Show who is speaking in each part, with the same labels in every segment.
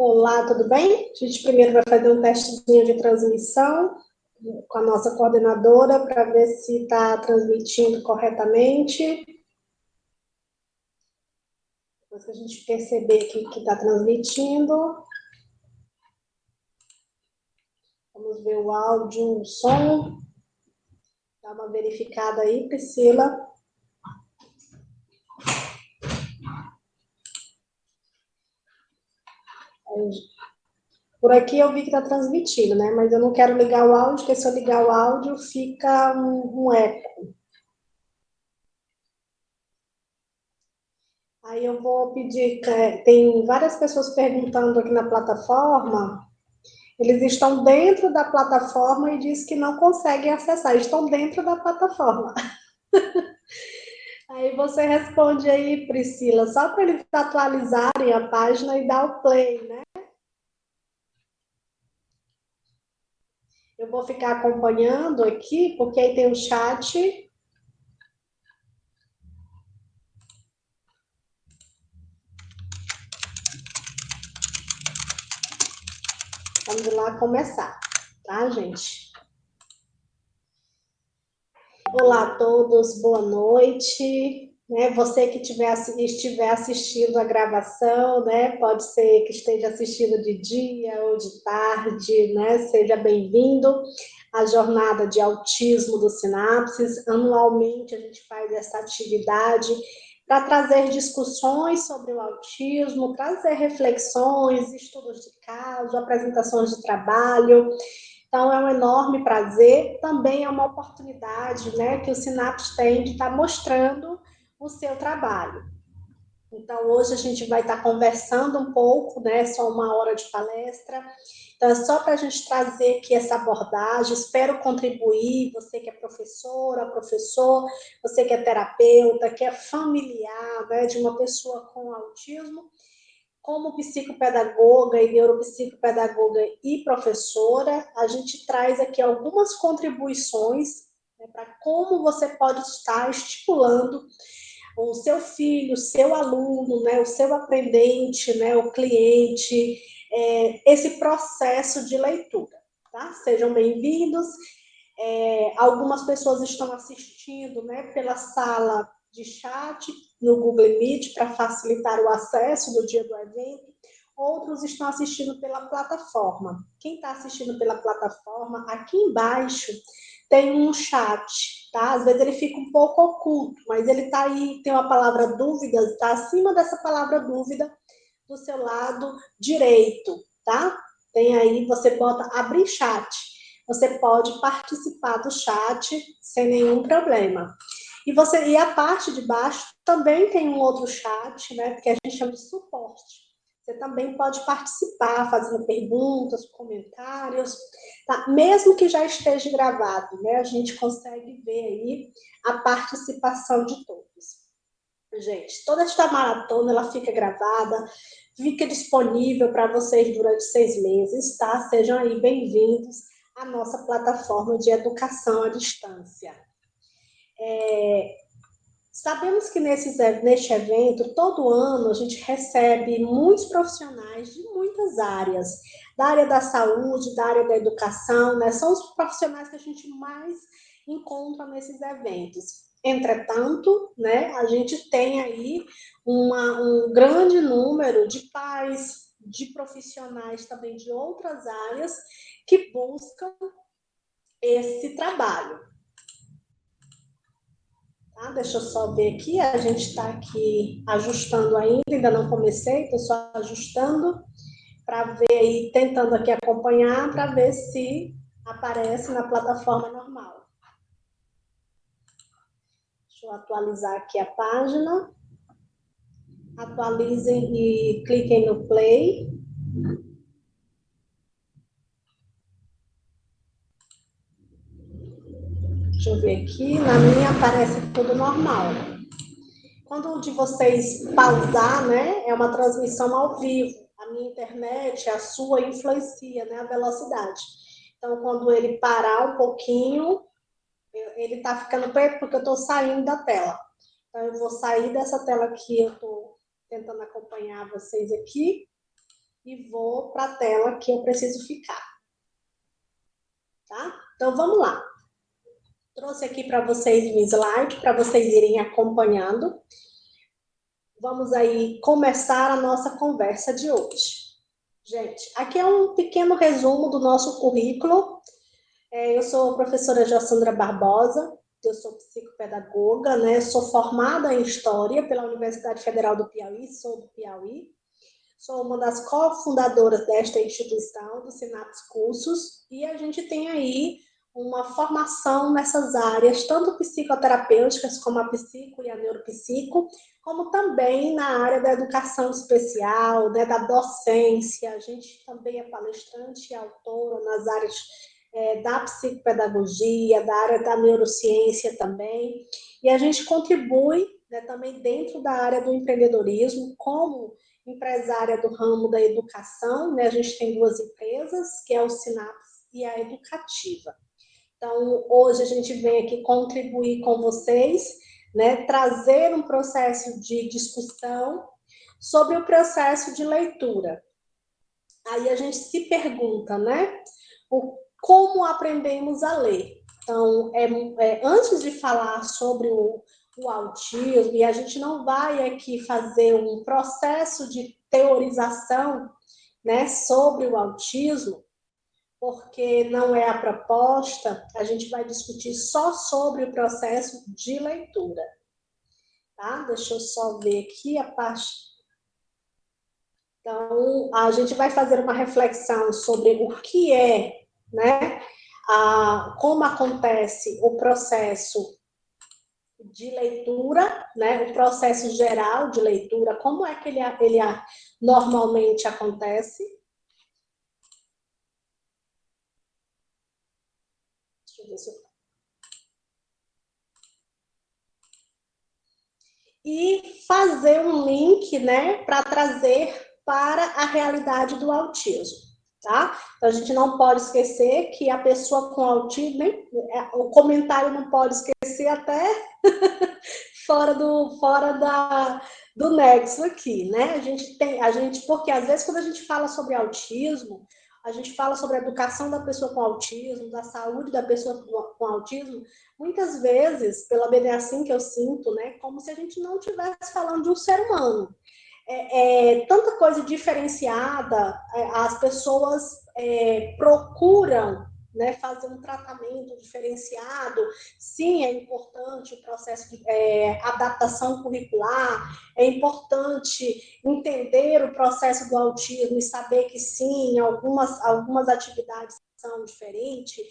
Speaker 1: Olá, tudo bem? A gente primeiro vai fazer um testezinho de transmissão com a nossa coordenadora para ver se está transmitindo corretamente. Depois que a gente perceber que está transmitindo, vamos ver o áudio, o som. Dá uma verificada aí, Priscila. Por aqui eu vi que está transmitindo, né? Mas eu não quero ligar o áudio, porque se eu ligar o áudio fica um eco. Aí eu vou pedir, tem várias pessoas perguntando aqui na plataforma, eles estão dentro da plataforma e diz que não conseguem acessar, estão dentro da plataforma. Aí você responde aí, Priscila, só para eles atualizarem a página e dar o play, né? Eu vou ficar acompanhando aqui, porque aí tem o chat. Vamos lá começar, tá, gente? Olá a todos, boa noite. Você que estiver assistindo a gravação, né? Pode ser que esteja assistindo de dia ou de tarde, né? Seja bem-vindo à jornada de autismo do Sinapses. Anualmente a gente faz essa atividade para trazer discussões sobre o autismo, trazer reflexões, estudos de caso, apresentações de trabalho. Então, é um enorme prazer, também é uma oportunidade, né, que o Sinapse tem de estar mostrando o seu trabalho. Então, hoje a gente vai estar conversando um pouco, né, só 1 hora de palestra. Então, é só para a gente trazer aqui essa abordagem, espero contribuir, você que é professora, professor, você que é terapeuta, que é familiar, né, de uma pessoa com autismo, como psicopedagoga e neuropsicopedagoga e professora, a gente traz aqui algumas contribuições, né, para como você pode estar estimulando o seu filho, o seu aluno, né, o seu aprendente, né, o cliente, esse processo de leitura. Tá? Sejam bem-vindos. Algumas pessoas estão assistindo, né, pela sala de chat no Google Meet para facilitar o acesso no dia do evento. Outros estão assistindo pela plataforma. Quem está assistindo pela plataforma, aqui embaixo tem um chat, tá? Às vezes ele fica um pouco oculto, mas ele está aí, tem uma palavra dúvida, está acima dessa palavra dúvida do seu lado direito, tá? Tem aí, você bota abrir chat. Você pode participar do chat sem nenhum problema. E a parte de baixo também tem um outro chat, né, que a gente chama de suporte. Você também pode participar, fazendo perguntas, comentários, tá? Mesmo que já esteja gravado, né, a gente consegue ver aí a participação de todos. Gente, toda esta maratona, ela fica gravada, fica disponível para vocês durante 6 meses, tá? Sejam aí bem-vindos à nossa plataforma de educação à distância. Sabemos que neste evento, todo ano, a gente recebe muitos profissionais de muitas áreas, da área da saúde, da área da educação, né? São os profissionais que a gente mais encontra nesses eventos. Entretanto, né, a gente tem aí um grande número de pais, de profissionais também de outras áreas que buscam esse trabalho. Tá? Deixa eu só ver aqui, a gente está aqui ajustando ainda não comecei, estou só ajustando para ver aí, tentando aqui acompanhar para ver se aparece na plataforma normal. Deixa eu atualizar aqui a página. Atualizem e cliquem no play. Deixa eu ver aqui, na minha aparece tudo normal. Quando o de vocês pausar, né, é uma transmissão ao vivo. A minha internet, a sua, influencia, né, a velocidade. Então, quando ele parar um pouquinho, ele está ficando preto porque eu estou saindo da tela. Então, eu vou sair dessa tela aqui, eu estou tentando acompanhar vocês aqui. e vou para a tela que eu preciso ficar. Tá? Então, vamos lá. Trouxe aqui para vocês um slide, para vocês irem acompanhando. Vamos aí começar a nossa conversa de hoje. Gente, aqui é um pequeno resumo do nosso currículo. Eu sou a professora Jossandra Barbosa, eu sou psicopedagoga, né? Sou formada em História pela Universidade Federal do Piauí, sou do Piauí. Sou uma das cofundadoras desta instituição, do Sinapse Cursos, e a gente tem aí uma formação nessas áreas, tanto psicoterapêuticas, como a psico e a neuropsico, como também na área da educação especial, né, da docência. A gente também é palestrante e autora nas áreas da psicopedagogia, da área da neurociência também, e a gente contribui, né, também dentro da área do empreendedorismo, como empresária do ramo da educação, né? A gente tem duas empresas, que é o Sinapse e a Educativa. Então, hoje a gente vem aqui contribuir com vocês, né? Trazer um processo de discussão sobre o processo de leitura. Aí a gente se pergunta, né? Como aprendemos a ler? Então, antes de falar sobre o autismo, e a gente não vai aqui fazer um processo de teorização, né, sobre o autismo, porque não é a proposta, a gente vai discutir só sobre o processo de leitura. Tá? Deixa eu só ver aqui a parte. Então, a gente vai fazer uma reflexão sobre o que é, né, como acontece o processo de leitura, né, o processo geral de leitura, como é que ele normalmente acontece. Deixa eu ver se eu... E fazer um link, né, para trazer para a realidade do autismo, tá? Então, a gente não pode esquecer que a pessoa com autismo, né, o comentário não pode esquecer até do nexo aqui, né? Porque às vezes quando a gente fala sobre autismo, a gente fala sobre a educação da pessoa com autismo, da saúde da pessoa com autismo, muitas vezes, pela bem assim que eu sinto, né, como se a gente não estivesse falando de um ser humano. Tanta coisa diferenciada, as pessoas procuram, né, fazer um tratamento diferenciado. Sim, é importante o processo de adaptação curricular, é importante entender o processo do autismo e saber que sim, algumas atividades são diferentes,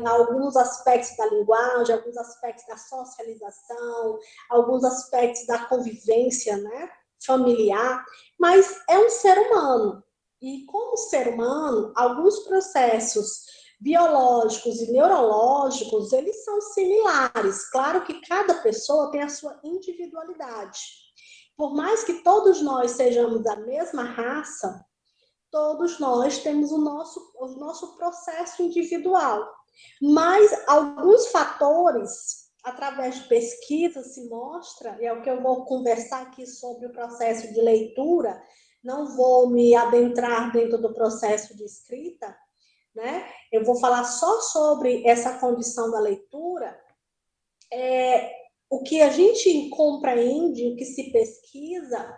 Speaker 1: alguns aspectos da linguagem, alguns aspectos da socialização, alguns aspectos da convivência, né, familiar, mas é um ser humano. E como ser humano, alguns processos biológicos e neurológicos, eles são similares. Claro que cada pessoa tem a sua individualidade. Por mais que todos nós sejamos da mesma raça, todos nós temos o nosso processo individual. Mas alguns fatores, através de pesquisa, se mostra, e é o que eu vou conversar aqui sobre o processo de leitura, não vou me adentrar dentro do processo de escrita, né? Eu vou falar só sobre essa condição da leitura. O que a gente compreende, o que se pesquisa,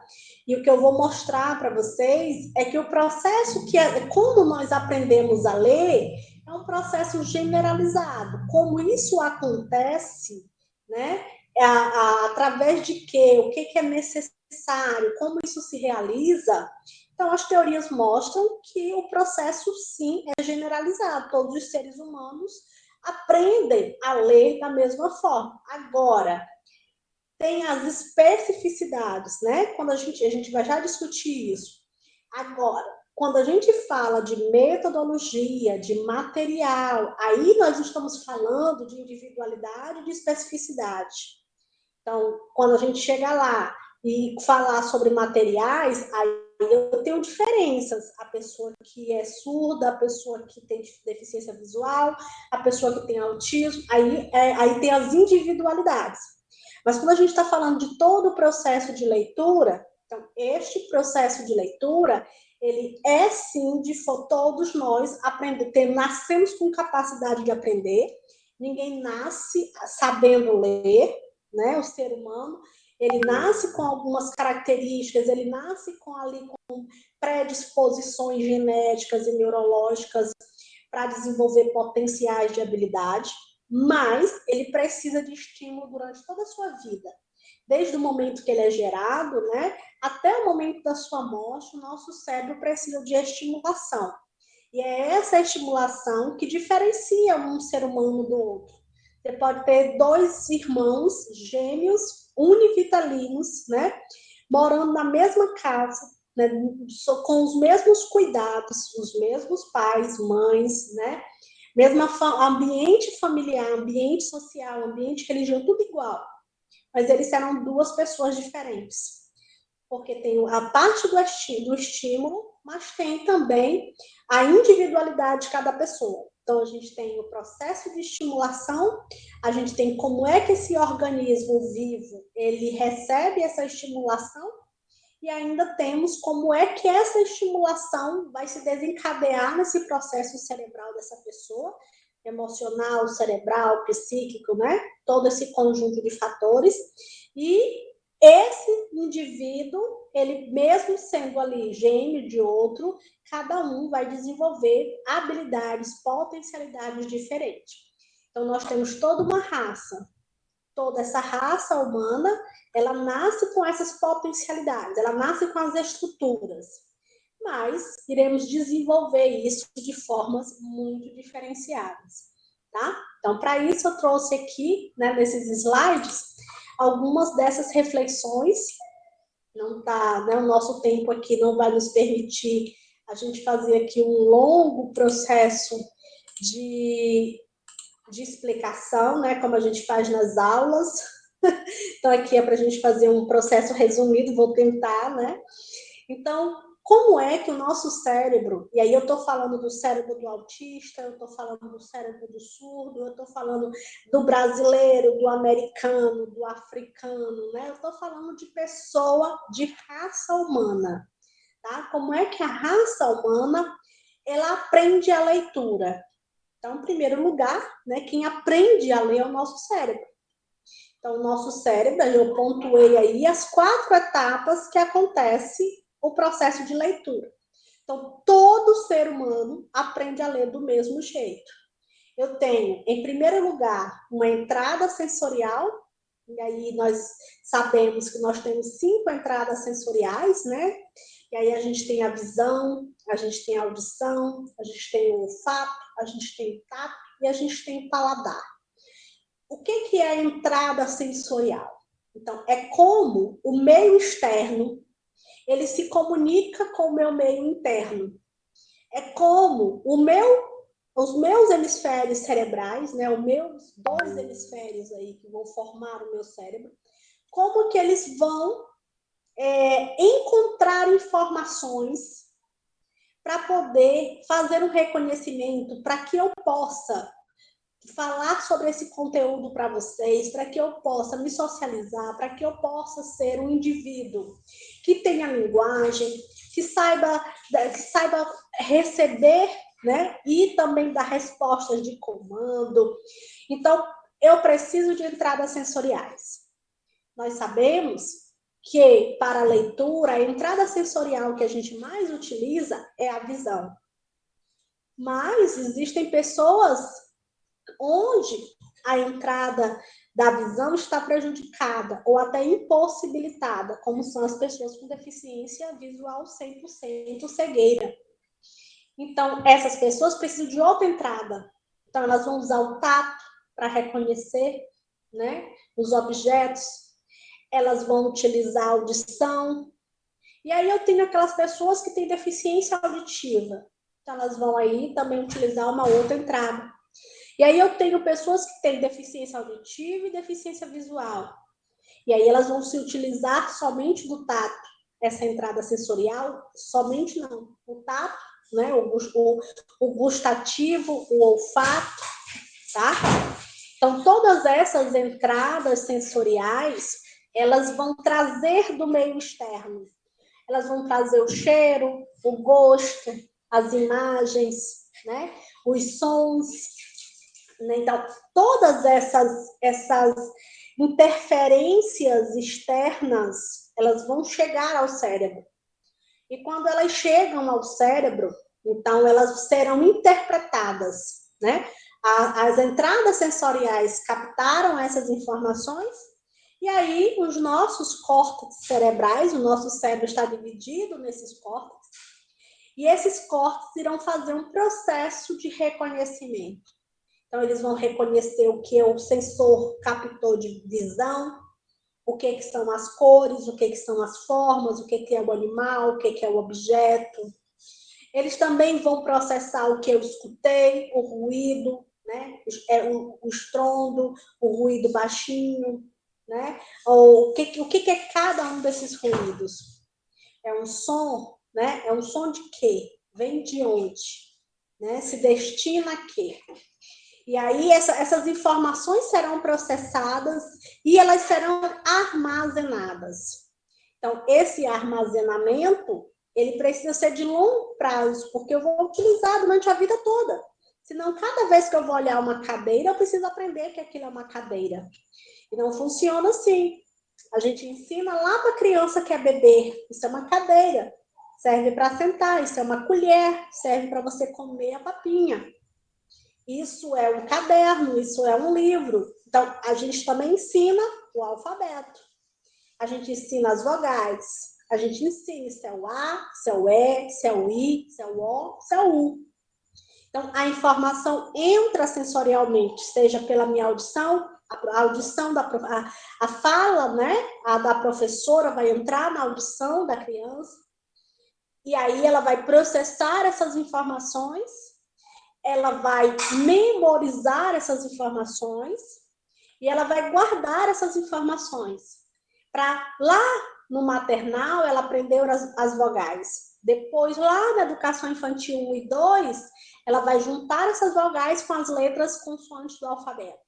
Speaker 1: e o que eu vou mostrar para vocês é que o processo como nós aprendemos a ler, é um processo generalizado. Como isso acontece, né? Através de quê? O que é necessário? Como isso se realiza? Então, as teorias mostram que o processo, sim, é generalizado. Todos os seres humanos aprendem a ler da mesma forma. Agora, tem as especificidades, né? Quando a gente vai já discutir isso. Agora, quando a gente fala de metodologia, de material, aí nós estamos falando de individualidade e de especificidade. Então, quando a gente chega lá e falar sobre materiais, aí eu tenho diferenças. A pessoa que é surda, a pessoa que tem deficiência visual, a pessoa que tem autismo, aí tem as individualidades. Mas quando a gente está falando de todo o processo de leitura, então, este processo de leitura, ele é sim, todos nós nascemos com capacidade de aprender, ninguém nasce sabendo ler, né? O ser humano, ele nasce com algumas características, ele nasce com predisposições genéticas e neurológicas para desenvolver potenciais de habilidade, mas ele precisa de estímulo durante toda a sua vida. Desde o momento que ele é gerado, né, até o momento da sua morte, o nosso cérebro precisa de estimulação. E é essa estimulação que diferencia um ser humano do outro. Você pode ter dois irmãos gêmeos univitalinos, né, morando na mesma casa, né, com os mesmos cuidados, os mesmos pais, mães, né, ambiente familiar, ambiente social, ambiente religioso, tudo igual. Mas eles serão duas pessoas diferentes. Porque tem a parte do estímulo, mas tem também a individualidade de cada pessoa. Então, a gente tem o processo de estimulação, a gente tem como é que esse organismo vivo, ele recebe essa estimulação, e ainda temos como é que essa estimulação vai se desencadear nesse processo cerebral dessa pessoa, emocional, cerebral, psíquico, né? Todo esse conjunto de fatores. E esse indivíduo, ele mesmo sendo ali gêmeo de outro, cada um vai desenvolver habilidades, potencialidades diferentes. Então, nós temos toda uma raça. Toda essa raça humana, ela nasce com essas potencialidades, ela nasce com as estruturas, mas iremos desenvolver isso de formas muito diferenciadas, tá? Então, para isso eu trouxe aqui, né, nesses slides, algumas dessas reflexões. Não tá, né, o nosso tempo aqui não vai nos permitir a gente fazer aqui um longo processo de explicação, né, como a gente faz nas aulas. Então, aqui é para a gente fazer um processo resumido, vou tentar, né? Então, como é que o nosso cérebro, e aí eu estou falando do cérebro do autista, eu estou falando do cérebro do surdo, eu estou falando do brasileiro, do americano, do africano, né? Eu estou falando de pessoa de raça humana, tá? Como é que a raça humana, ela aprende a leitura? Então, em primeiro lugar, né, quem aprende a ler é o nosso cérebro. Então, o nosso cérebro, eu pontuei aí as 4 etapas que acontece o processo de leitura. Então, todo ser humano aprende a ler do mesmo jeito. Eu tenho, em primeiro lugar, uma entrada sensorial, e aí nós sabemos que nós temos 5 entradas sensoriais, né? E aí a gente tem a visão, a gente tem a audição, a gente tem o olfato, a gente tem o tato e a gente tem o paladar. O que é a entrada sensorial? Então, é como o meio externo ele se comunica com o meu meio interno. É como os meus hemisférios cerebrais, né, os meus 2 hemisférios aí que vão formar o meu cérebro, como que eles vão encontrar informações para poder fazer um reconhecimento, para que eu possa falar sobre esse conteúdo para vocês, para que eu possa me socializar, para que eu possa ser um indivíduo que tenha linguagem, que saiba receber, né, e também dar respostas de comando. Então, eu preciso de entradas sensoriais. Nós sabemos que, para a leitura, a entrada sensorial que a gente mais utiliza é a visão. Mas existem pessoas onde a entrada da visão está prejudicada ou até impossibilitada, como são as pessoas com deficiência visual 100% cegueira. Então, essas pessoas precisam de outra entrada. Então, elas vão usar o tato para reconhecer, né, os objetos, elas vão utilizar a audição. E aí eu tenho aquelas pessoas que têm deficiência auditiva. Então, elas vão aí também utilizar uma outra entrada. E aí eu tenho pessoas que têm deficiência auditiva e deficiência visual. E aí elas vão se utilizar somente do tato. Essa entrada sensorial, somente não. O tato, né? O gustativo, o olfato, tá? Então, todas essas entradas sensoriais, elas vão trazer do meio externo. Elas vão trazer o cheiro, o gosto, as imagens, né? Os sons. Né? Então, todas essas interferências externas, elas vão chegar ao cérebro. E quando elas chegam ao cérebro, então elas serão interpretadas, né? As entradas sensoriais captaram essas informações e aí os nossos córtex cerebrais, o nosso cérebro está dividido nesses córtex, e esses córtex irão fazer um processo de reconhecimento. Então, eles vão reconhecer o que o sensor captou de visão, o que são as cores, o que são as formas, o que é o animal, o que é o objeto. Eles também vão processar o que eu escutei, o ruído, né? O estrondo, o ruído baixinho, né? Ou o que é cada um desses ruídos? É um som, né? É um som de quê? Vem de onde? Né? Se destina a quê? E aí essas informações serão processadas e elas serão armazenadas. Então, esse armazenamento, ele precisa ser de longo prazo, porque eu vou utilizar durante a vida toda. Senão, cada vez que eu vou olhar uma cadeira, eu preciso aprender que aquilo é uma cadeira. E não funciona assim. A gente ensina lá para a criança que é bebê, isso é uma cadeira, serve para sentar, isso é uma colher, serve para você comer a papinha. Isso é um caderno, isso é um livro. Então, a gente também ensina o alfabeto. A gente ensina as vogais. A gente ensina se é o A, se é o E, se é o I, se é o O, se é o U. Então, a informação entra sensorialmente, seja pela minha audição, a audição a fala, né, da professora vai entrar na audição da criança, e aí ela vai processar essas informações, ela vai memorizar essas informações e ela vai guardar essas informações. Para lá no maternal, ela aprendeu as vogais. Depois, lá na educação infantil 1 e 2, ela vai juntar essas vogais com as letras consoantes do alfabeto.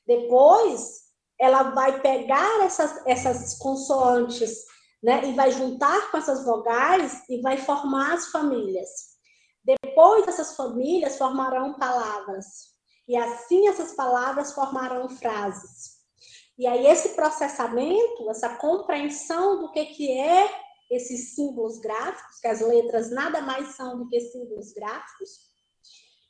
Speaker 1: Depois, ela vai pegar essas consoantes, né, e vai juntar com essas vogais e vai formar as famílias. Depois, essas famílias formarão palavras. E assim, essas palavras formarão frases. E aí, esse processamento, essa compreensão do que é esses símbolos gráficos, que as letras nada mais são do que símbolos gráficos,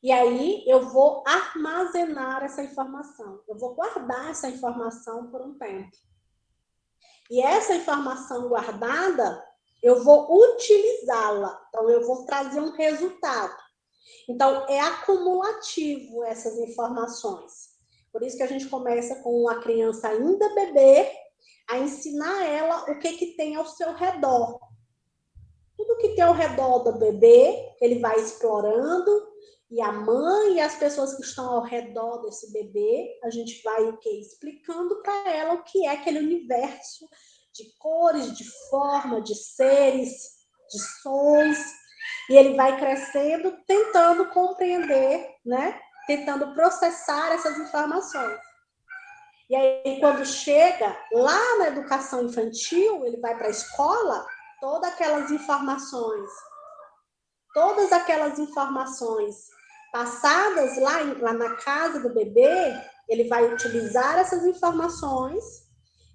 Speaker 1: e aí eu vou armazenar essa informação, eu vou guardar essa informação por um tempo. E essa informação guardada, eu vou utilizá-la, então eu vou trazer um resultado. Então, é acumulativo essas informações. Por isso que a gente começa com uma criança ainda bebê, a ensinar ela o que tem ao seu redor. Tudo que tem ao redor do bebê, ele vai explorando, e a mãe e as pessoas que estão ao redor desse bebê, a gente vai o quê? Explicando para ela o que é aquele universo de cores, de forma, de seres, de sons, e ele vai crescendo, tentando compreender, né? Tentando processar essas informações. E aí, quando chega lá na educação infantil, ele vai para a escola, todas aquelas informações passadas lá na casa do bebê, ele vai utilizar essas informações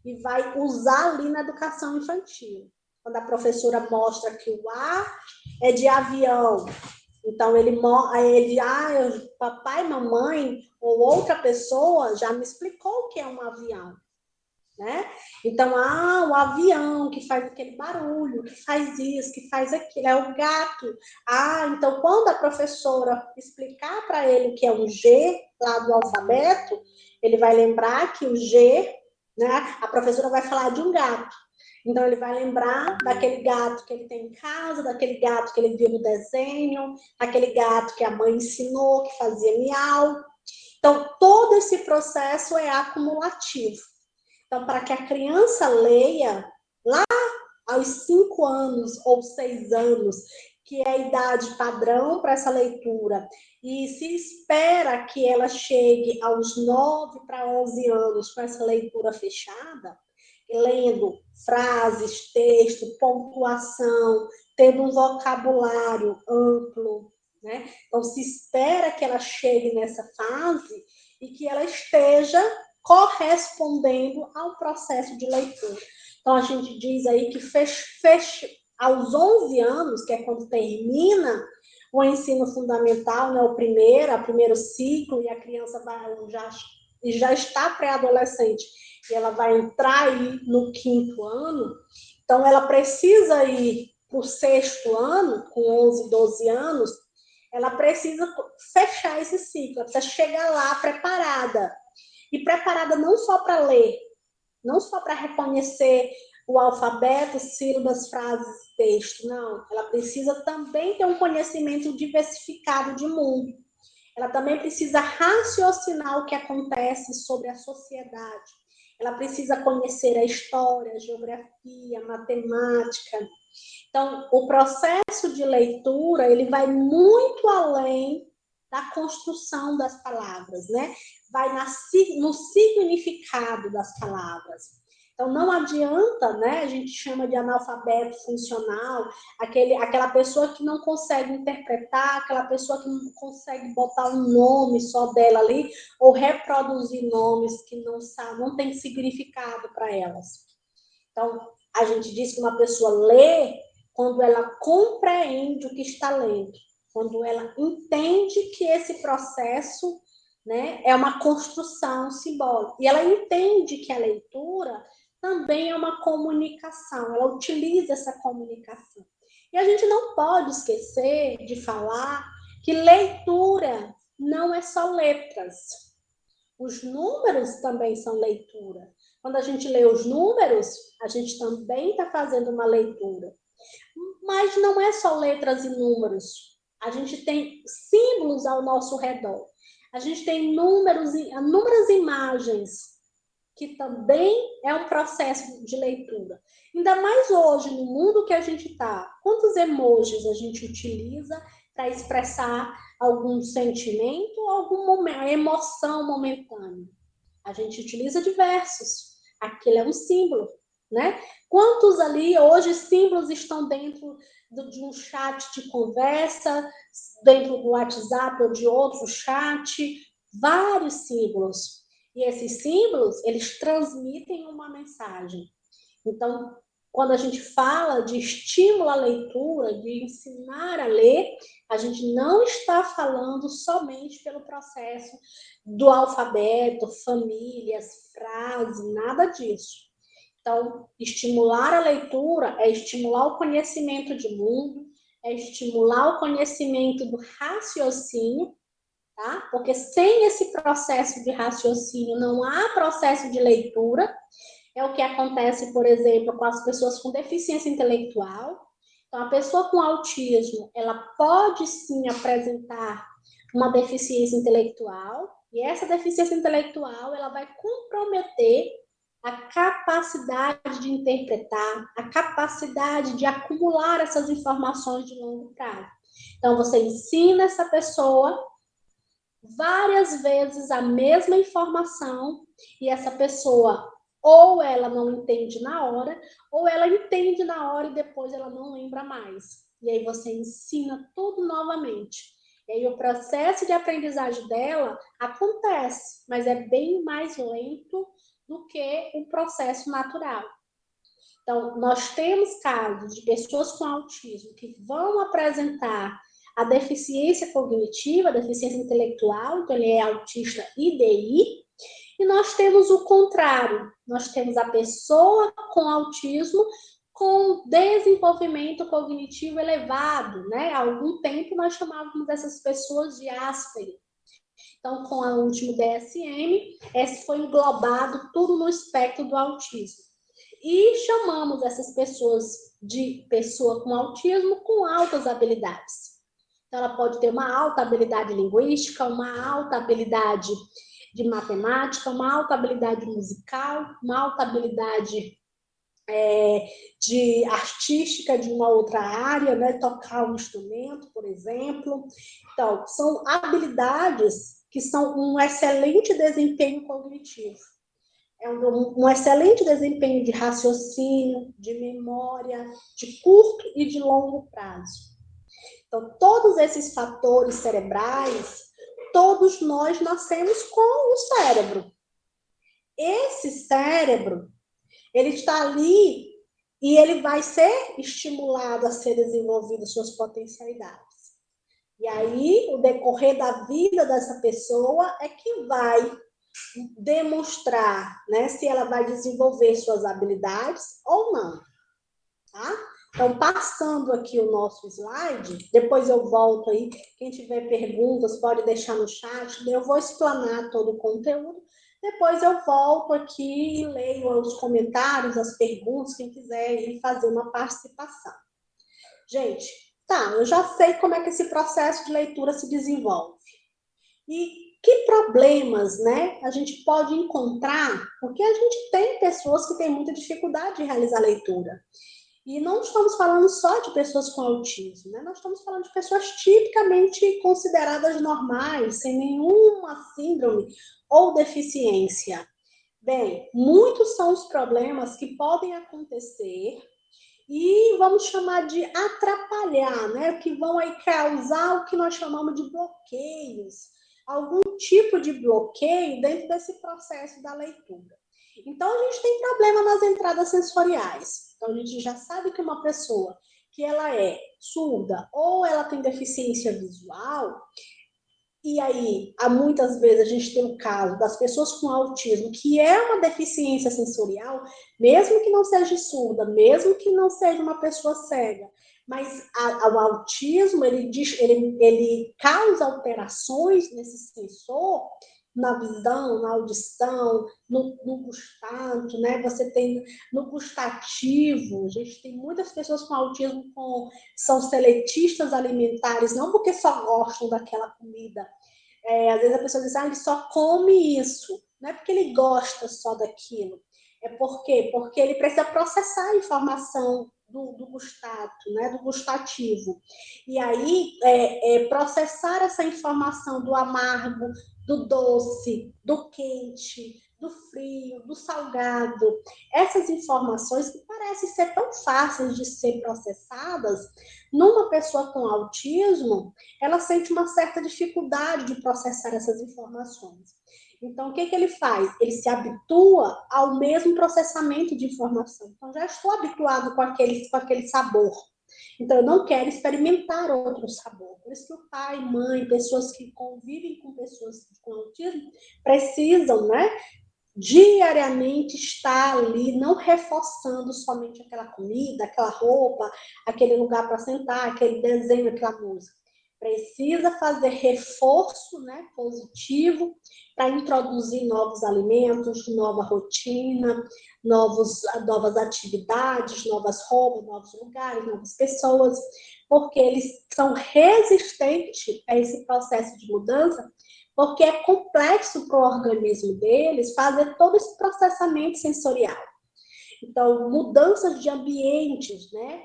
Speaker 1: e vai usar ali na educação infantil. Quando a professora mostra que o A é de avião, então papai, mamãe ou outra pessoa já me explicou o que é um avião. Né? Então, o avião que faz aquele barulho, que faz isso, que faz aquilo, é o gato. Então quando a professora explicar para ele o que é um G lá do alfabeto, ele vai lembrar que o G, né, a professora vai falar de um gato. Então ele vai lembrar daquele gato que ele tem em casa, daquele gato que ele viu no desenho, daquele gato que a mãe ensinou, que fazia miau. Então, todo esse processo é acumulativo. Então, para que a criança leia lá aos 5 anos ou 6 anos, que é a idade padrão para essa leitura, e se espera que ela chegue aos 9 para 11 anos com essa leitura fechada, lendo frases, texto, pontuação, tendo um vocabulário amplo, né? Então, se espera que ela chegue nessa fase e que ela esteja correspondendo ao processo de leitura. Então, a gente diz aí que aos 11 anos, que é quando termina o ensino fundamental, né, o primeiro ciclo, e a criança já está pré-adolescente, e ela vai entrar aí no 5º ano, então ela precisa ir para o 6º ano, com 11, 12 anos, ela precisa fechar esse ciclo, ela precisa chegar lá preparada. E preparada não só para ler, não só para reconhecer o alfabeto, sílabas, frases, texto, não. Ela precisa também ter um conhecimento diversificado de mundo. Ela também precisa raciocinar o que acontece sobre a sociedade. Ela precisa conhecer a história, a geografia, a matemática. Então, o processo de leitura, ele vai muito além da construção das palavras, né? Vai no significado das palavras. Então, não adianta, né? A gente chama de analfabeto funcional, aquela pessoa que não consegue interpretar, aquela pessoa que não consegue botar um nome só dela ali, ou reproduzir nomes que não tem significado para elas. Então, a gente diz que uma pessoa lê quando ela compreende o que está lendo, quando ela entende que esse processo, né, é uma construção simbólica. E ela entende que a leitura também é uma comunicação, ela utiliza essa comunicação. E a gente não pode esquecer de falar que leitura não é só letras. Os números também são leitura. Quando a gente lê os números, a gente também está fazendo uma leitura. Mas não é só letras e números. A gente tem símbolos ao nosso redor. A gente tem inúmeras imagens, que também é um processo de leitura. Ainda mais hoje, no mundo que a gente está, quantos emojis a gente utiliza para expressar algum sentimento, alguma emoção momentânea? A gente utiliza diversos. Aquilo é um símbolo, né? Quantos ali hoje símbolos estão dentro de um chat de conversa, dentro do WhatsApp ou de outro chat? Vários símbolos. E esses símbolos, eles transmitem uma mensagem. Então, quando a gente fala de estímulo à leitura, de ensinar a ler, a gente não está falando somente pelo processo do alfabeto, famílias, frases, nada disso. Então, estimular a leitura é estimular o conhecimento de mundo, é estimular o conhecimento do raciocínio, tá? Porque sem esse processo de raciocínio não há processo de leitura. É o que acontece, por exemplo, com as pessoas com deficiência intelectual. Então, a pessoa com autismo, ela pode sim apresentar uma deficiência intelectual, e essa deficiência intelectual, ela vai comprometer a capacidade de interpretar, a capacidade de acumular essas informações de longo prazo. Então, você ensina essa pessoa várias vezes a mesma informação, e essa pessoa ou ela não entende na hora, ou ela entende na hora e depois ela não lembra mais. E aí você ensina tudo novamente. E aí o processo de aprendizagem dela acontece, mas é bem mais lento do que o processo natural. Então, nós temos casos de pessoas com autismo que vão apresentar a deficiência cognitiva, a deficiência intelectual, então ele é autista IDI, e nós temos o contrário, nós temos a pessoa com autismo com desenvolvimento cognitivo elevado, né? Há algum tempo nós chamávamos essas pessoas de Asperger. Então, com o último DSM, esse foi englobado tudo no espectro do autismo. E chamamos essas pessoas de pessoa com autismo com altas habilidades. Então, ela pode ter uma alta habilidade linguística, uma alta habilidade de matemática, uma alta habilidade musical, uma alta habilidade de artística de uma outra área, né? Tocar um instrumento, por exemplo. Então, são habilidades que são um excelente desempenho cognitivo. é um excelente desempenho de raciocínio, de memória, de curto e de longo prazo. Então, todos esses fatores cerebrais, todos nós nascemos com o cérebro. Esse cérebro, ele está ali e ele vai ser estimulado a ser desenvolvido suas potencialidades. E aí, o decorrer da vida dessa pessoa é que vai demonstrar, né, se ela vai desenvolver suas habilidades ou não, tá? Então, passando aqui o nosso slide, depois eu volto aí, quem tiver perguntas pode deixar no chat, eu vou explanar todo o conteúdo, depois eu volto aqui e leio os comentários, as perguntas, quem quiser ir fazer uma participação. Gente, tá, eu já sei como é que esse processo de leitura se desenvolve. E que problemas, né, a gente pode encontrar, porque a gente tem pessoas que têm muita dificuldade de realizar leitura. E não estamos falando só de pessoas com autismo, né? Nós estamos falando de pessoas tipicamente consideradas normais, sem nenhuma síndrome ou deficiência. Bem, muitos são os problemas que podem acontecer e vamos chamar de atrapalhar, né? Que vão aí causar o que nós chamamos de bloqueios, algum tipo de bloqueio dentro desse processo da leitura. Então, a gente tem problema nas entradas sensoriais. Então, a gente já sabe que uma pessoa que ela é surda ou ela tem deficiência visual, e aí, há muitas vezes a gente tem o caso das pessoas com autismo, que é uma deficiência sensorial, mesmo que não seja surda, mesmo que não seja uma pessoa cega, mas o autismo, ele causa alterações nesse sensor, na visão, na audição, no gustato, né? Você tem no gustativo, a gente tem muitas pessoas com autismo são seletistas alimentares, não porque só gostam daquela comida. Às vezes a pessoa diz, ele só come isso. Não é porque ele gosta só daquilo. É por quê? Porque ele precisa processar a informação do gustato, né? Do gustativo. E aí, processar essa informação do amargo, do doce, do quente, do frio, do salgado, essas informações que parecem ser tão fáceis de ser processadas, numa pessoa com autismo, ela sente uma certa dificuldade de processar essas informações. Então, o que ele faz? Ele se habitua ao mesmo processamento de informação. Então, já estou habituado com aquele sabor. Então, eu não quero experimentar outro sabor. Por isso que o pai, mãe, pessoas que convivem com pessoas com autismo, precisam, né, diariamente estar ali, não reforçando somente aquela comida, aquela roupa, aquele lugar para sentar, aquele desenho, aquela música. Precisa fazer reforço, né, positivo para introduzir novos alimentos, nova rotina, novas atividades, novas roupas, novos lugares, novas pessoas, porque eles são resistentes a esse processo de mudança, porque é complexo para o organismo deles fazer todo esse processamento sensorial. Então, mudanças de ambientes, né?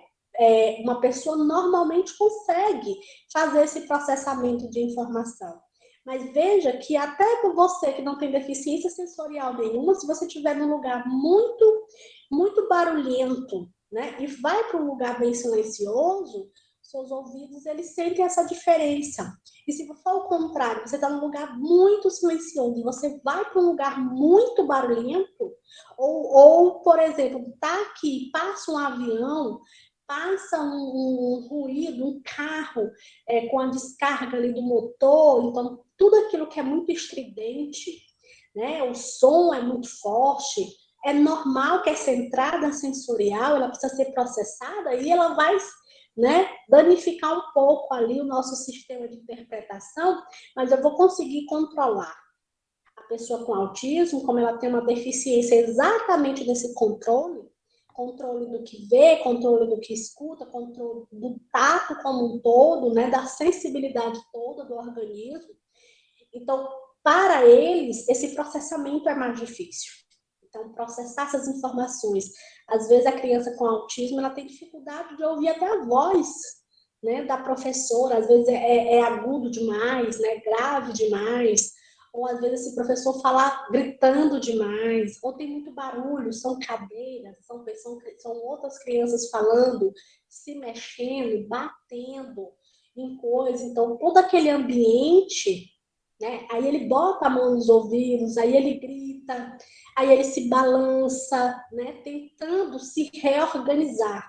Speaker 1: Uma pessoa normalmente consegue fazer esse processamento de informação. Mas veja que até por você que não tem deficiência sensorial nenhuma, se você estiver num lugar muito, muito barulhento, né? E vai para um lugar bem silencioso, seus ouvidos, eles sentem essa diferença. E se for o contrário, você está num lugar muito silencioso e você vai para um lugar muito barulhento, ou por exemplo, tá aqui, passa um avião, passa um ruído, um carro com a descarga ali do motor, então tudo aquilo que é muito estridente, né, o som é muito forte, é normal que essa entrada sensorial ela precisa ser processada e ela vai, né, danificar um pouco ali o nosso sistema de interpretação, mas eu vou conseguir controlar. A pessoa com autismo, como ela tem uma deficiência exatamente desse controle do que vê, controle do que escuta, controle do tato como um todo, né, da sensibilidade toda do organismo. Então, para eles, esse processamento é mais difícil. Então, processar essas informações. Às vezes, a criança com autismo ela tem dificuldade de ouvir até a voz, né, da professora. Às vezes, é agudo demais, né, grave demais. ou às vezes esse professor fala gritando demais, ou tem muito barulho, são cadeiras, são outras crianças falando, se mexendo, batendo em coisas. Então, todo aquele ambiente, né? Aí ele bota a mão nos ouvidos, aí ele grita, aí ele se balança, né? Tentando se reorganizar.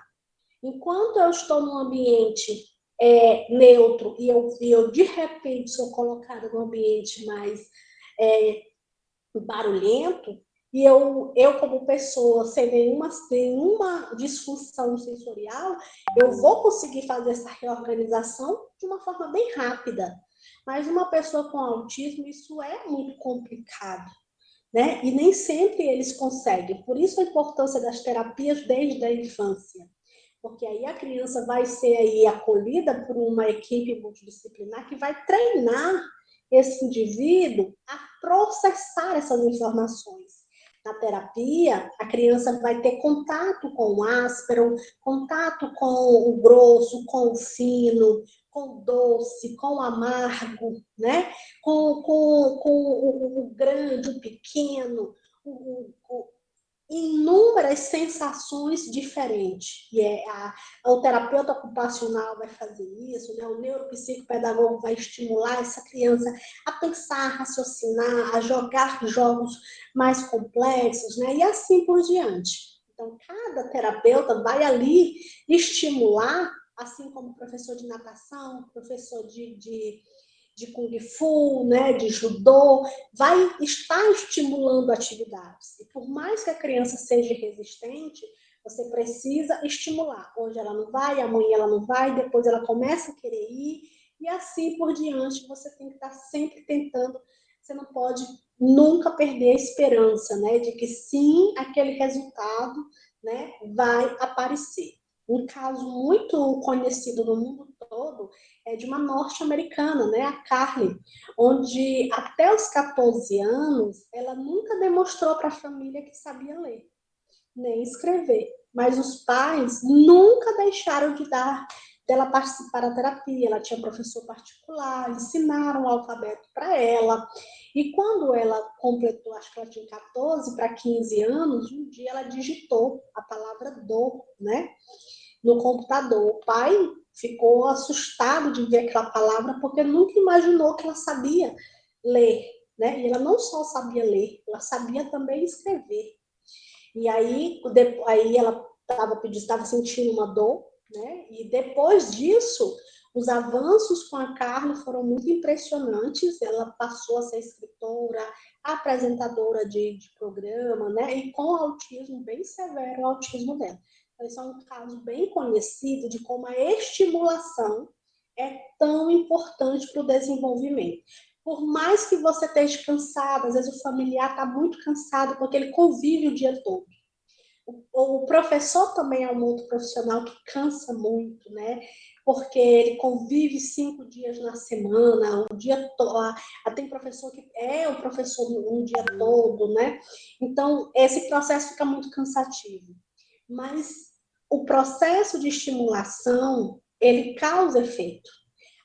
Speaker 1: Enquanto eu estou num ambiente neutro e eu de repente sou colocada num ambiente mais é, barulhento, e eu como pessoa sem nenhuma disfunção sensorial, eu vou conseguir fazer essa reorganização de uma forma bem rápida. Mas uma pessoa com autismo, isso é muito complicado, né? E nem sempre eles conseguem. Por isso a importância das terapias desde a infância. Porque aí a criança vai ser aí acolhida por uma equipe multidisciplinar que vai treinar esse indivíduo a processar essas informações. Na terapia, a criança vai ter contato com o áspero, contato com o grosso, com o fino, com o doce, com o amargo, né? com o grande, o pequeno, inúmeras sensações diferentes. E o terapeuta ocupacional vai fazer isso, né? O neuropsicopedagogo vai estimular essa criança a pensar, a raciocinar, a jogar jogos mais complexos, né? E assim por diante. Então, cada terapeuta vai ali estimular, assim como o professor de natação, professor de Kung Fu, né, de judô, vai estar estimulando atividades. E por mais que a criança seja resistente, você precisa estimular. Hoje ela não vai, amanhã ela não vai, depois ela começa a querer ir, e assim por diante. Você tem que estar sempre tentando, você não pode nunca perder a esperança, né, de que sim, aquele resultado, né, vai aparecer. Um caso muito conhecido no mundo todo é de uma norte-americana, né, a Carly, onde até os 14 anos ela nunca demonstrou para a família que sabia ler nem escrever, mas os pais nunca deixaram dela participar da terapia. Ela tinha professor particular, ensinaram o alfabeto para ela. E quando ela completou, acho que ela tinha 14 para 15 anos, um dia ela digitou a palavra do, né, no computador. O pai ficou assustado de ver aquela palavra, porque nunca imaginou que ela sabia ler, né? E ela não só sabia ler, ela sabia também escrever. E aí ela estava sentindo uma dor, né? E depois disso, os avanços com a Carla foram muito impressionantes. Ela passou a ser escritora, apresentadora de programa, né? E com autismo bem severo, o autismo dela. Então, isso é um caso bem conhecido de como a estimulação é tão importante para o desenvolvimento. Por mais que você esteja cansado, às vezes o familiar está muito cansado porque ele convive o dia todo. O professor também é um outro profissional que cansa muito, né? Porque ele convive 5 dias na semana, um dia todo. Tem professor que é o professor um dia todo, né? Então, esse processo fica muito cansativo. Mas o processo de estimulação, ele causa efeito.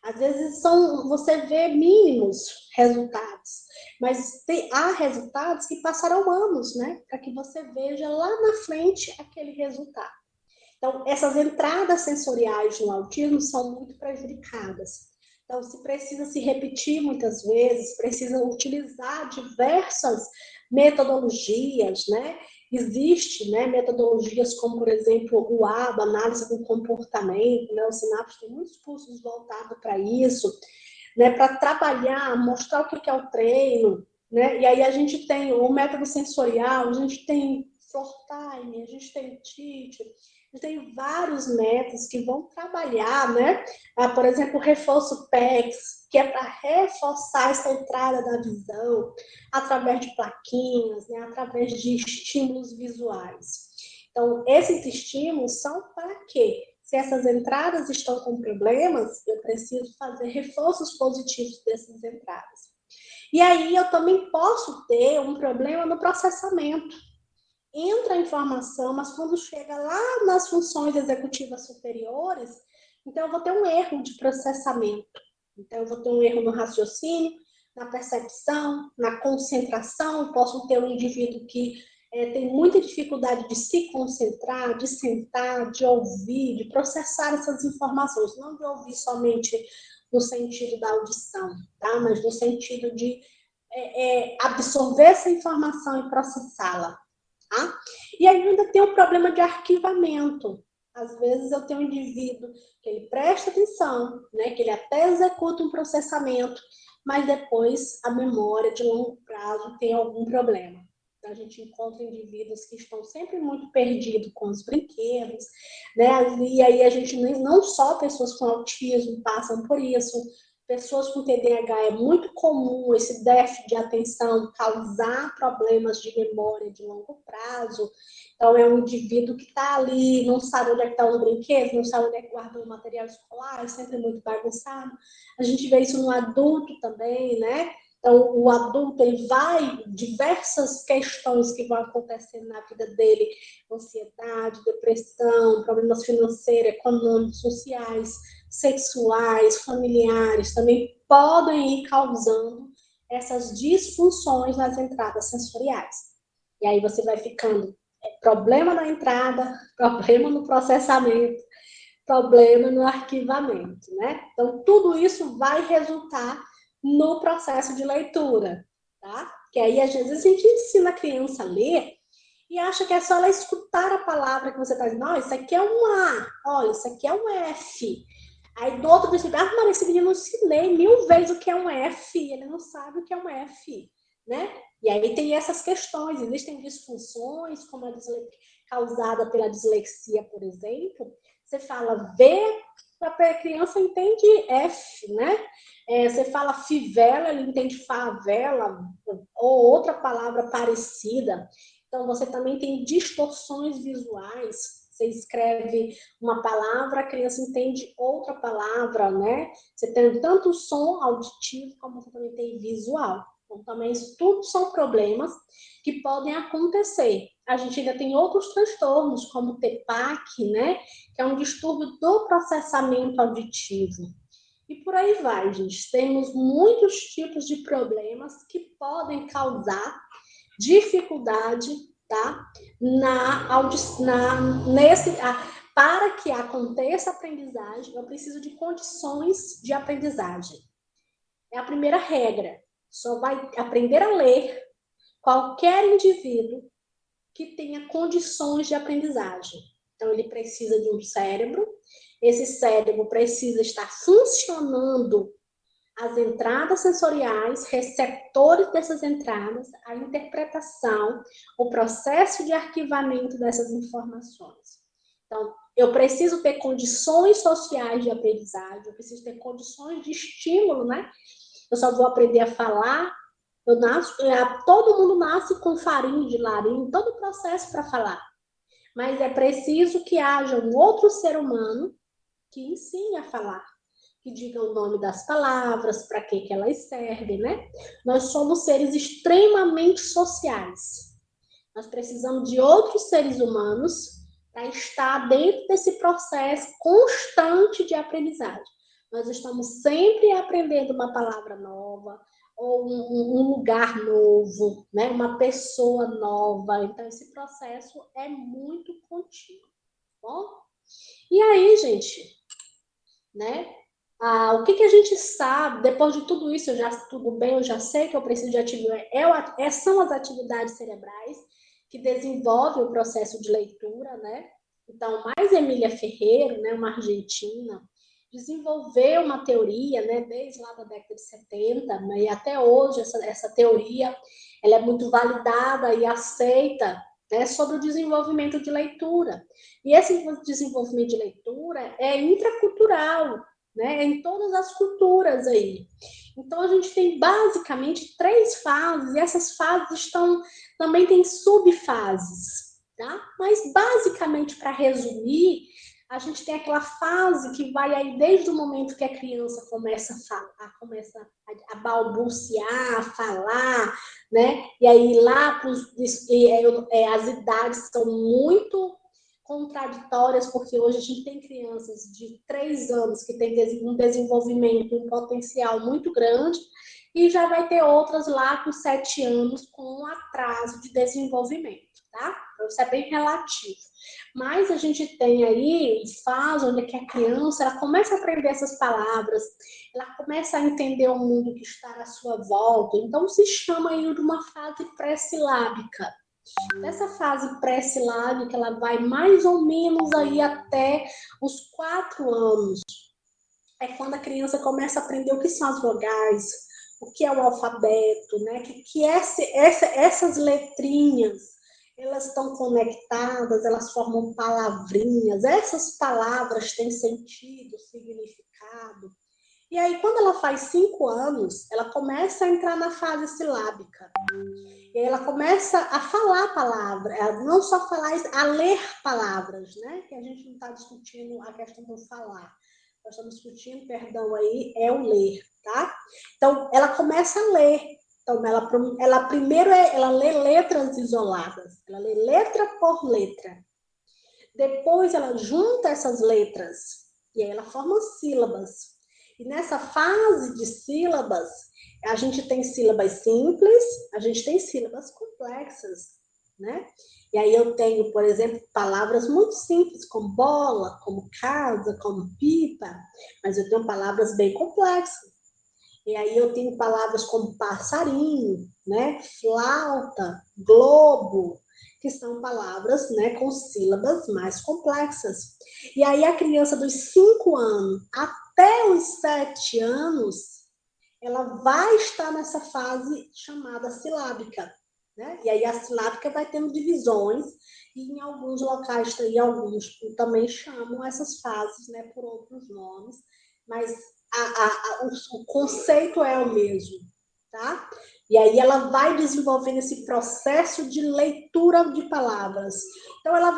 Speaker 1: Às vezes você vê mínimos resultados, mas há resultados que passarão anos, né? Para que você veja lá na frente aquele resultado. Então, essas entradas sensoriais no autismo são muito prejudicadas. Então, se precisa se repetir muitas vezes, precisa utilizar diversas metodologias, né? Existe, né, metodologias como, por exemplo, o ABA, análise do comportamento, né? O SINAPS tem muitos cursos voltados para isso, né? Para trabalhar, mostrar o que é o treino, né? E aí a gente tem o método sensorial, a gente tem floor time, a gente tem TIT, tem vários métodos que vão trabalhar, né? Por exemplo, o reforço PEX, que é para reforçar essa entrada da visão através de plaquinhas, né? Através de estímulos visuais. Então, esses estímulos são para quê? Se essas entradas estão com problemas, eu preciso fazer reforços positivos dessas entradas. E aí eu também posso ter um problema no processamento. Entra a informação, mas quando chega lá nas funções executivas superiores, então eu vou ter um erro de processamento. Então eu vou ter um erro no raciocínio, na percepção, na concentração. Posso ter um indivíduo que tem muita dificuldade de se concentrar, de sentar, de ouvir, de processar essas informações, não de ouvir somente no sentido da audição, tá? Mas no sentido de absorver essa informação e processá-la. Tá? E ainda tem o problema de arquivamento. Às vezes eu tenho um indivíduo que ele presta atenção, né, que ele até executa um processamento, mas depois a memória de longo prazo tem algum problema. Então, a gente encontra indivíduos que estão sempre muito perdidos com os brinquedos, né? E aí a gente não só pessoas com autismo passam por isso, pessoas com TDAH é muito comum esse déficit de atenção causar problemas de memória de longo prazo. Então, é um indivíduo que está ali, não sabe onde é que estão os brinquedos, não sabe onde é que guarda o material escolar, é sempre muito bagunçado. A gente vê isso no adulto também, né? Então, o adulto, ele vai, diversas questões que vão acontecendo na vida dele, ansiedade, depressão, problemas financeiros, econômicos, sociais, sexuais, familiares, também podem ir causando essas disfunções nas entradas sensoriais. E aí você vai ficando problema na entrada, problema no processamento, problema no arquivamento, né? Então, tudo isso vai resultar no processo de leitura, tá? Que aí, às vezes, a gente ensina a criança a ler e acha que é só ela escutar a palavra que você está dizendo, ó, isso aqui é um A, olha, isso aqui é um F. Aí do outro dia, mas esse menino se lê 1000 vezes o que é um F, ele não sabe o que é um F, né? E aí tem essas questões, existem disfunções, como a causada pela dislexia, por exemplo. Você fala V, a criança entende F, né? Você fala fivela, ele entende favela, ou outra palavra parecida. Então, você também tem distorções visuais. Você escreve uma palavra, a criança entende outra palavra, né? Você tem tanto som auditivo, como você também tem visual. Então, também isso tudo são problemas que podem acontecer. A gente ainda tem outros transtornos, como o TPAC, né? Que é um distúrbio do processamento auditivo. E por aí vai, gente. Temos muitos tipos de problemas que podem causar dificuldade, tá? Para que aconteça a aprendizagem, eu preciso de condições de aprendizagem. É a primeira regra. Só vai aprender a ler qualquer indivíduo que tenha condições de aprendizagem. Então, ele precisa de um cérebro, esse cérebro precisa estar funcionando as entradas sensoriais, receptores dessas entradas, a interpretação, o processo de arquivamento dessas informações. Então, eu preciso ter condições sociais de aprendizagem, eu preciso ter condições de estímulo, né? Eu só vou aprender a falar, todo mundo nasce com farinha de laringe, todo o processo para falar. Mas é preciso que haja um outro ser humano que ensine a falar, que diga o nome das palavras, para que elas servem, né? Nós somos seres extremamente sociais. Nós precisamos de outros seres humanos para estar dentro desse processo constante de aprendizagem. Nós estamos sempre aprendendo uma palavra nova, ou um lugar novo, né? Uma pessoa nova. Então, esse processo é muito contínuo, tá bom? E aí, gente, né? O que a gente sabe, depois de tudo isso, tudo bem, eu já sei que eu preciso de atividade, são as atividades cerebrais que desenvolvem o processo de leitura, né? Então, mais Emília Ferreira, né, uma argentina, desenvolveu uma teoria, né, desde lá da década de 70, né, e até hoje essa teoria ela é muito validada e aceita, né, sobre o desenvolvimento de leitura. E esse desenvolvimento de leitura é intracultural, né, em todas as culturas aí. Então, a gente tem basicamente 3 fases, e essas fases também tem subfases, tá? Mas, basicamente, para resumir, a gente tem aquela fase que vai aí desde o momento que a criança começa a falar, começa a balbuciar, a falar, né? E aí lá as idades são muito contraditórias, porque hoje a gente tem crianças de 3 anos que têm um desenvolvimento, um potencial muito grande, e já vai ter outras lá com 7 anos com um atraso de desenvolvimento, tá? Então, isso é bem relativo. Mas a gente tem aí fase onde que a criança ela começa a aprender essas palavras, ela começa a entender o mundo que está à sua volta. Então, se chama aí de uma fase pré-silábica. Nessa fase pré-silábica, ela vai mais ou menos aí até os 4 anos. É quando a criança começa a aprender o que são as vogais, o que é o alfabeto, né? Essas letrinhas, elas estão conectadas, elas formam palavrinhas, essas palavras têm sentido, significado. E aí, quando ela faz 5 anos, ela começa a entrar na fase silábica. E aí ela começa a falar palavras, não só falar, a ler palavras, né? Que a gente não está discutindo a questão do falar. Nós estamos discutindo, perdão, aí, é o ler, tá? Então, ela começa a ler. Então, ela primeiro ela lê letras isoladas. Ela lê letra por letra. Depois, ela junta essas letras. E aí, ela forma sílabas. E nessa fase de sílabas, a gente tem sílabas simples, a gente tem sílabas complexas, né? E aí eu tenho, por exemplo, palavras muito simples, como bola, como casa, como pipa, mas eu tenho palavras bem complexas. E aí eu tenho palavras como passarinho, né? Flauta, globo, que são palavras, né, com sílabas mais complexas. E aí a criança dos 5 anos até os 7 anos, ela vai estar nessa fase chamada silábica, né? E aí a silábica vai tendo divisões, e em alguns locais, e alguns também chamam essas fases, né, por outros nomes, mas o conceito é o mesmo, tá? E aí ela vai desenvolvendo esse processo de leitura de palavras. Então ela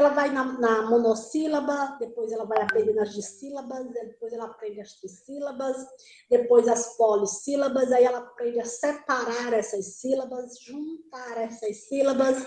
Speaker 1: vai na monossílaba, depois ela vai aprendendo as dissílabas, depois ela aprende as trissílabas, depois as polissílabas, aí ela aprende a separar essas sílabas, juntar essas sílabas,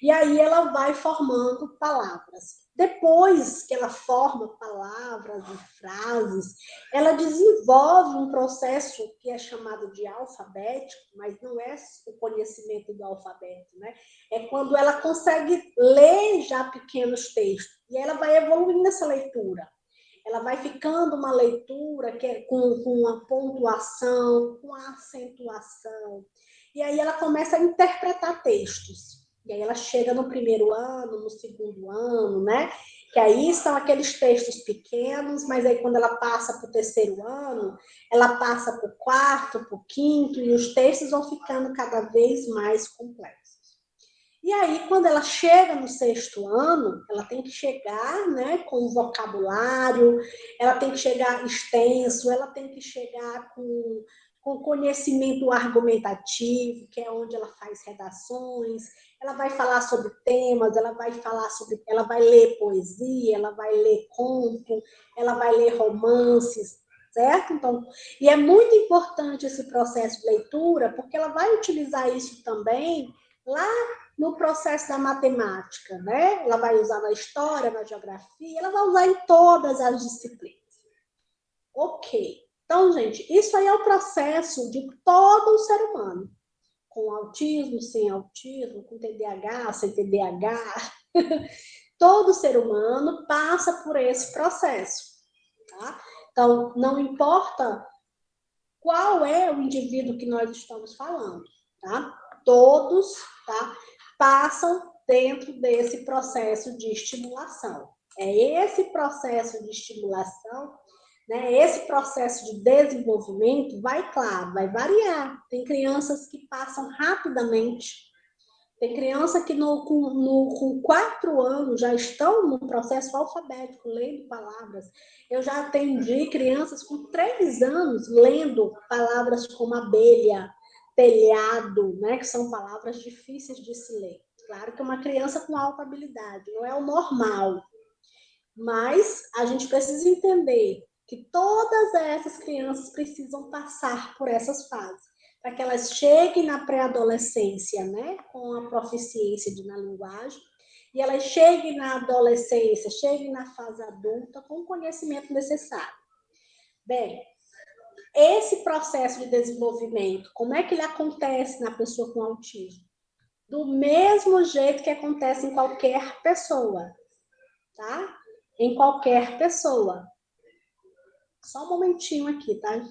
Speaker 1: e aí ela vai formando palavras. Depois que ela forma palavras e frases, ela desenvolve um processo que é chamado de alfabético, mas não é o conhecimento do alfabeto, né? É quando ela consegue ler já pequenos textos, e ela vai evoluindo essa leitura. Ela vai ficando uma leitura que é com a pontuação, com a acentuação. E aí ela começa a interpretar textos. E aí ela chega no primeiro ano, no segundo ano, né? Que aí são aqueles textos pequenos, mas aí quando ela passa para o terceiro ano, ela passa para o quarto, para o quinto, e os textos vão ficando cada vez mais complexos. E aí, quando ela chega no 6º ano, ela tem que chegar, né, com vocabulário, ela tem que chegar extenso, ela tem que chegar com conhecimento argumentativo, que é onde ela faz redações, ela vai falar sobre temas, ela vai ler poesia, ela vai ler conto, ela vai ler romances, certo? Então, e é muito importante esse processo de leitura, porque ela vai utilizar isso também lá no processo da matemática, né? Ela vai usar na história, na geografia, ela vai usar em todas as disciplinas. Ok. Então, gente, isso aí é o processo de todo o ser humano. Com autismo, sem autismo, com TDAH, sem TDAH. Todo ser humano passa por esse processo, tá? Então, não importa qual é o indivíduo que nós estamos falando, tá? Todos, tá? Passam dentro desse processo de estimulação. É esse processo de estimulação, né? Esse processo de desenvolvimento vai, claro, vai variar. Tem crianças que passam rapidamente. Tem criança que com 4 anos já estão no processo alfabético, lendo palavras. Eu já atendi crianças com 3 anos lendo palavras como abelha, telhado, né? Que são palavras difíceis de se ler. Claro que é uma criança com alta habilidade, não é o normal. Mas a gente precisa entender que todas essas crianças precisam passar por essas fases, para que elas cheguem na pré-adolescência, né, com a proficiência na linguagem, e elas cheguem na adolescência, cheguem na fase adulta com o conhecimento necessário. Bem, esse processo de desenvolvimento, como é que ele acontece na pessoa com autismo? Do mesmo jeito que acontece em qualquer pessoa, tá? Em qualquer pessoa. Só um momentinho aqui, tá?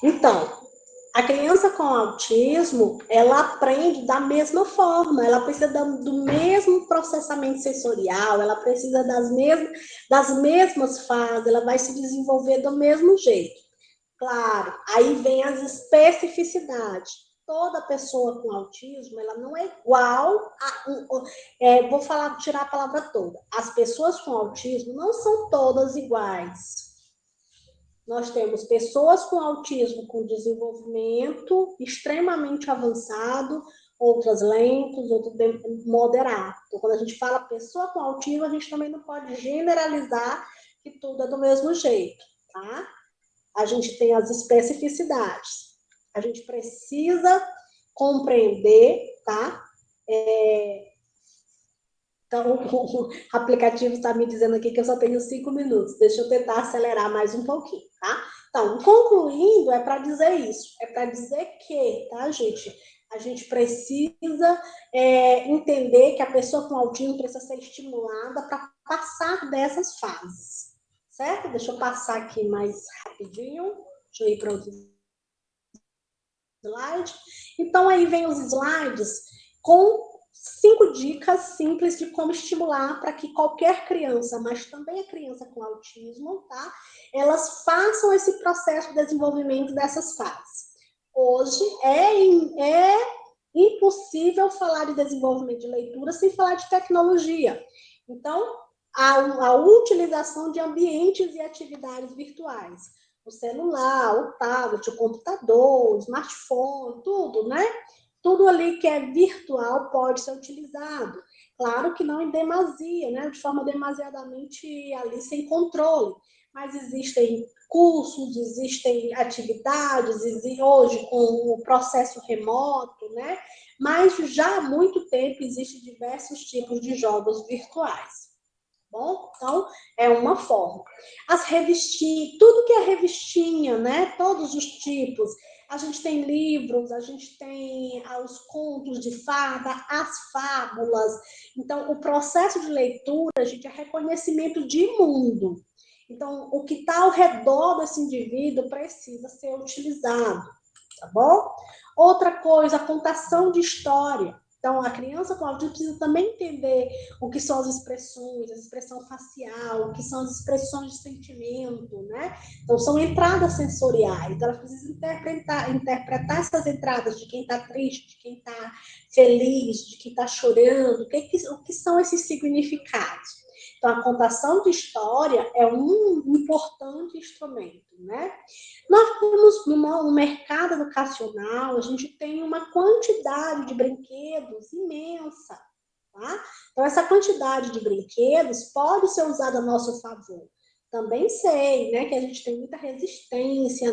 Speaker 1: Então, a criança com autismo, ela aprende da mesma forma, ela precisa do mesmo processamento sensorial, ela precisa das mesmas fases, ela vai se desenvolver do mesmo jeito. Claro, aí vem as especificidades. Toda pessoa com autismo, ela não é igual vou falar, tirar a palavra toda. As pessoas com autismo não são todas iguais. Nós temos pessoas com autismo com desenvolvimento extremamente avançado, outras lentos, outras moderado. Então, quando a gente fala pessoa com autismo, a gente também não pode generalizar que tudo é do mesmo jeito, tá? A gente tem as especificidades. A gente precisa compreender, tá? Então, o aplicativo está me dizendo aqui que eu só tenho 5 minutos. Deixa eu tentar acelerar mais um pouquinho, tá? Então, concluindo, é para dizer isso. É para dizer que, tá, gente? A gente precisa entender que a pessoa com autismo precisa ser estimulada para passar dessas fases, certo? Deixa eu passar aqui mais rapidinho. Deixa eu ir para outro slide. Então, aí vem os slides com 5 dicas simples de como estimular para que qualquer criança, mas também a criança com autismo, tá? Elas façam esse processo de desenvolvimento dessas fases. Hoje é impossível falar de desenvolvimento de leitura sem falar de tecnologia. Então, a utilização de ambientes e atividades virtuais. O celular, o tablet, o computador, o smartphone, tudo, né? Tudo ali que é virtual pode ser utilizado. Claro que não em demasia, né? De forma demasiadamente ali sem controle. Mas existem cursos, existem atividades, hoje com o processo remoto, né? Mas já há muito tempo existem diversos tipos de jogos virtuais. Bom, então é uma forma. As revistinhas, tudo que é revistinha, né? Todos os tipos. A gente tem livros, a gente tem os contos de fada, as fábulas. Então, o processo de leitura, gente, é reconhecimento de mundo. Então, o que está ao redor desse indivíduo precisa ser utilizado, tá bom? Outra coisa, a contação de história. Então, a criança com autismo precisa também entender o que são as expressões, a expressão facial, o que são as expressões de sentimento, né? Então, são entradas sensoriais. Ela precisa interpretar essas entradas de quem está triste, de quem está feliz, de quem está chorando, o que são esses significados. Então, a contação de história é um importante instrumento, né? Nós temos no mercado educacional, a gente tem uma quantidade de brinquedos imensa, tá? Então, essa quantidade de brinquedos pode ser usada a nosso favor. Também sei, né, que a gente tem muita resistência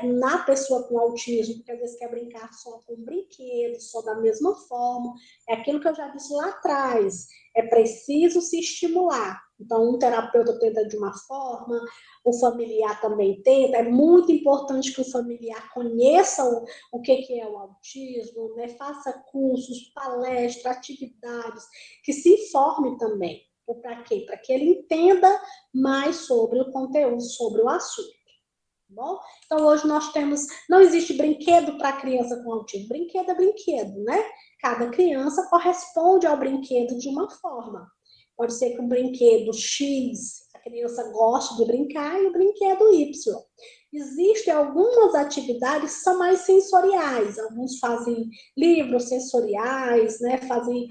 Speaker 1: na pessoa com autismo, porque às vezes quer brincar só com brinquedos, só da mesma forma. É aquilo que eu já disse lá atrás. É preciso se estimular. Então, um terapeuta tenta de uma forma, o familiar também tenta. É muito importante que o familiar conheça o que é o autismo, né? Faça cursos, palestras, atividades, que se informe também. Para quê? Para que ele entenda mais sobre o conteúdo, sobre o assunto. Bom? Então, hoje nós temos. Não existe brinquedo para criança com autismo. Brinquedo é brinquedo, né? Cada criança corresponde ao brinquedo de uma forma. Pode ser que o brinquedo X a criança goste de brincar e o brinquedo Y. Existem algumas atividades que são mais sensoriais. Alguns fazem livros sensoriais, né? Fazem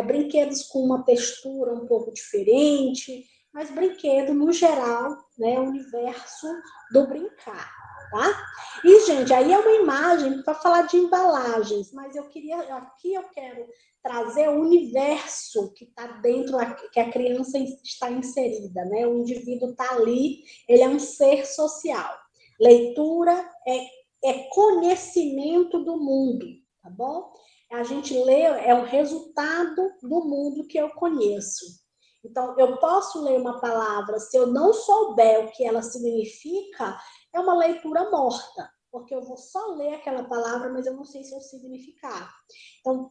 Speaker 1: brinquedos com uma textura um pouco diferente. Mas brinquedo, no geral, né, é o universo do brincar. tá? E, gente, aí é uma imagem para falar de embalagens, mas aqui eu quero trazer o universo que está dentro, que a criança está inserida, né? O indivíduo está ali, ele é um ser social. Leitura é conhecimento do mundo, tá bom? A gente lê, é o resultado do mundo que eu conheço. Então, eu posso ler uma palavra, se eu não souber o que ela significa, é uma leitura morta, porque eu vou só ler aquela palavra, mas eu não sei seu significado. Então,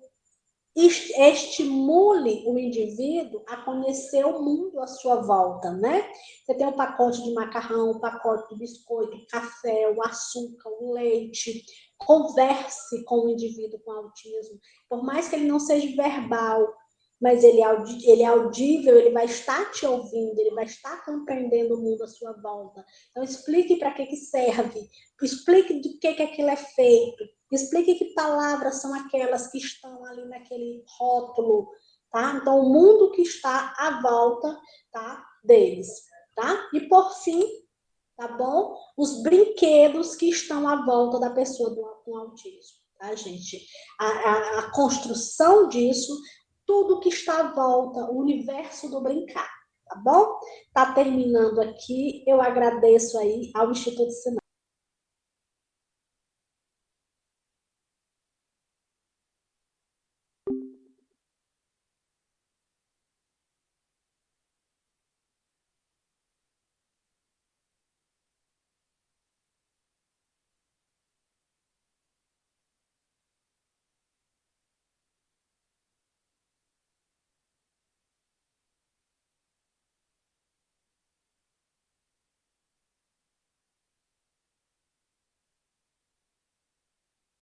Speaker 1: estimule o indivíduo a conhecer o mundo à sua volta, né? Você tem um pacote de macarrão, um pacote de biscoito, café, o açúcar, o leite. Converse com o indivíduo com autismo. Por mais que ele não seja verbal, mas ele é audível, ele vai estar te ouvindo, ele vai estar compreendendo o mundo à sua volta. Então, explique para que serve, explique de que aquilo é feito, explique que palavras são aquelas que estão ali naquele rótulo, tá? Então, o mundo que está à volta, tá, deles, tá? E, por fim, tá bom? Os brinquedos que estão à volta da pessoa com autismo, tá, gente? A construção disso, tudo que está à volta, o universo do brincar, tá bom? Tá terminando aqui, eu agradeço aí ao Instituto Sinal.